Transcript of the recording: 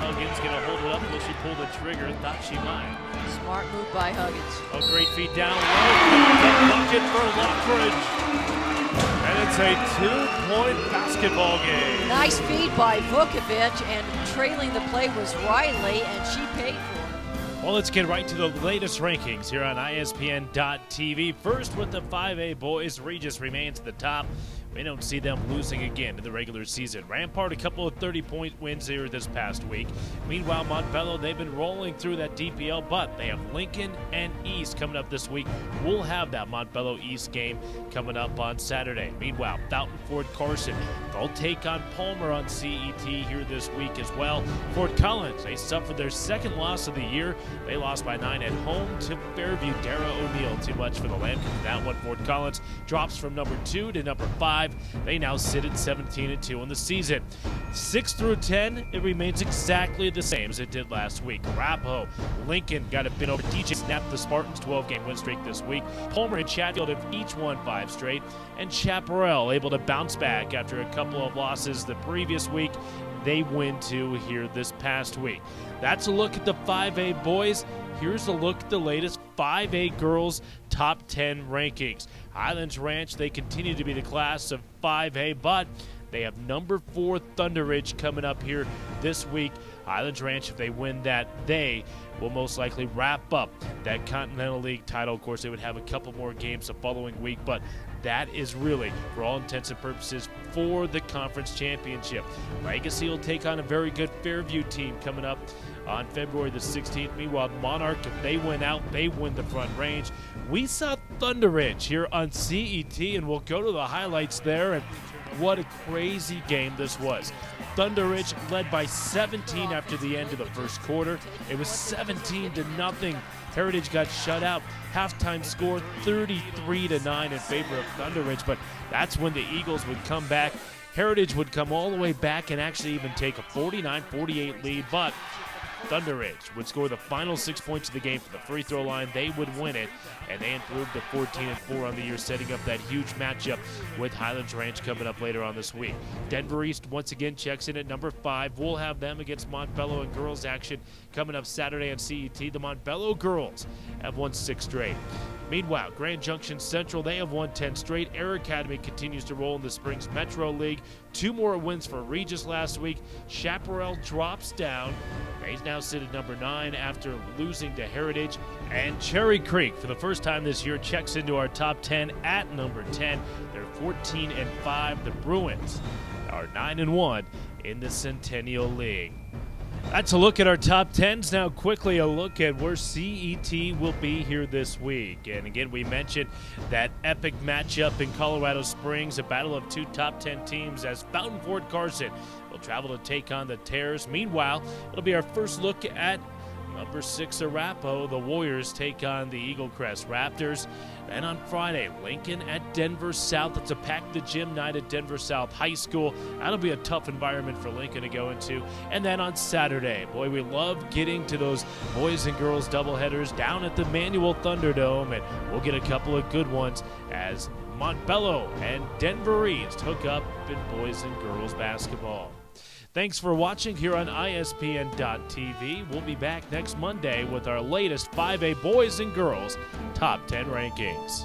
Huggins going to hold it up. Will she pull the trigger? Thought she might. Smart move by Huggins. Oh, great feet down low. Bucket for Lockridge. And it's a 2-point basketball game. Nice feed by Vukovic, and trailing the play was Riley, and she paid for it. Well, let's get right to the latest rankings here on ESPN.TV. First with the 5A boys, Regis remains at the top. We don't see them losing again in the regular season. Rampart, a couple of 30-point wins here this past week. Meanwhile, Montbello, they've been rolling through that DPL, but they have Lincoln and East coming up this week. We'll have that Montbello East game coming up on Saturday. Meanwhile, Fountain Fort Carson, they'll take on Palmer on CET here this week as well. Fort Collins, they suffered their second loss of the year. They lost by 9 at home to Fairview. Dara O'Neill, too much for the Lambkins. That one, Fort Collins drops from number 2 to number 5. They now sit at 17-2 in the season. 6 through 10, it remains exactly the same as it did last week. Arapahoe, Lincoln got a bit over. DJ snapped the Spartans' 12-game win streak this week. Palmer and Chatfield have each won 5 straight. And Chaparral able to bounce back after a couple of losses the previous week. They win 2 here this past week. That's a look at the 5A boys. Here's a look at the latest 5A girls top 10 rankings. Highlands Ranch, they continue to be the class of 5A, but they have number 4 Thunder Ridge coming up here this week. Highlands Ranch, if they win that, they will most likely wrap up that Continental League title. Of course, they would have a couple more games the following week, but that is really, for all intents and purposes, for the conference championship. Legacy will take on a very good Fairview team coming up on February the 16th. Meanwhile, Monarch, if they win out, they win the Front Range. We saw Thunder Ridge here on CET, and we'll go to the highlights there. And what a crazy game this was. Thunder Ridge led by 17 after the end of the first quarter. It was 17-0. Heritage got shut out. Halftime score 33-9 in favor of Thunder Ridge, but that's when the Eagles would come back. Heritage would come all the way back and actually even take a 49-48 lead, but Thunder Ridge would score the final 6 points of the game from the free throw line. They would win it, and they improved to 14-4 on the year, setting up that huge matchup with Highlands Ranch coming up later on this week. Denver East once again checks in at number 5. We'll have them against Montbello in girls action coming up Saturday on CET. The Montbello girls have won 6 straight. Meanwhile, Grand Junction Central, they have won 10 straight. Air Academy continues to roll in the Springs Metro League. 2 more wins for Regis last week. Chaparral drops down. They now sit at number 9 after losing to Heritage. And Cherry Creek, for the first time this year, checks into our top 10 at number 10. They're 14-5. The Bruins are 9-1 in the Centennial League. That's a look at our top 10s. Now quickly a look at where CET will be here this week. And again, we mentioned that epic matchup in Colorado Springs, a battle of 2 top 10 teams as Fountain Fort Carson will travel to take on the Terrors. Meanwhile, it'll be our first look at number 6 Arapahoe. The Warriors take on the Eagle Crest Raptors. Then on Friday, Lincoln at Denver South. It's a pack the gym night at Denver South High School. That'll be a tough environment for Lincoln to go into. And then on Saturday, boy, we love getting to those boys and girls doubleheaders down at the Manual Thunderdome, and we'll get a couple of good ones as Montbello and Denver East hook up in boys and girls basketball. Thanks for watching here on ESPN.TV. We'll be back next Monday with our latest 5A boys and girls top 10 rankings.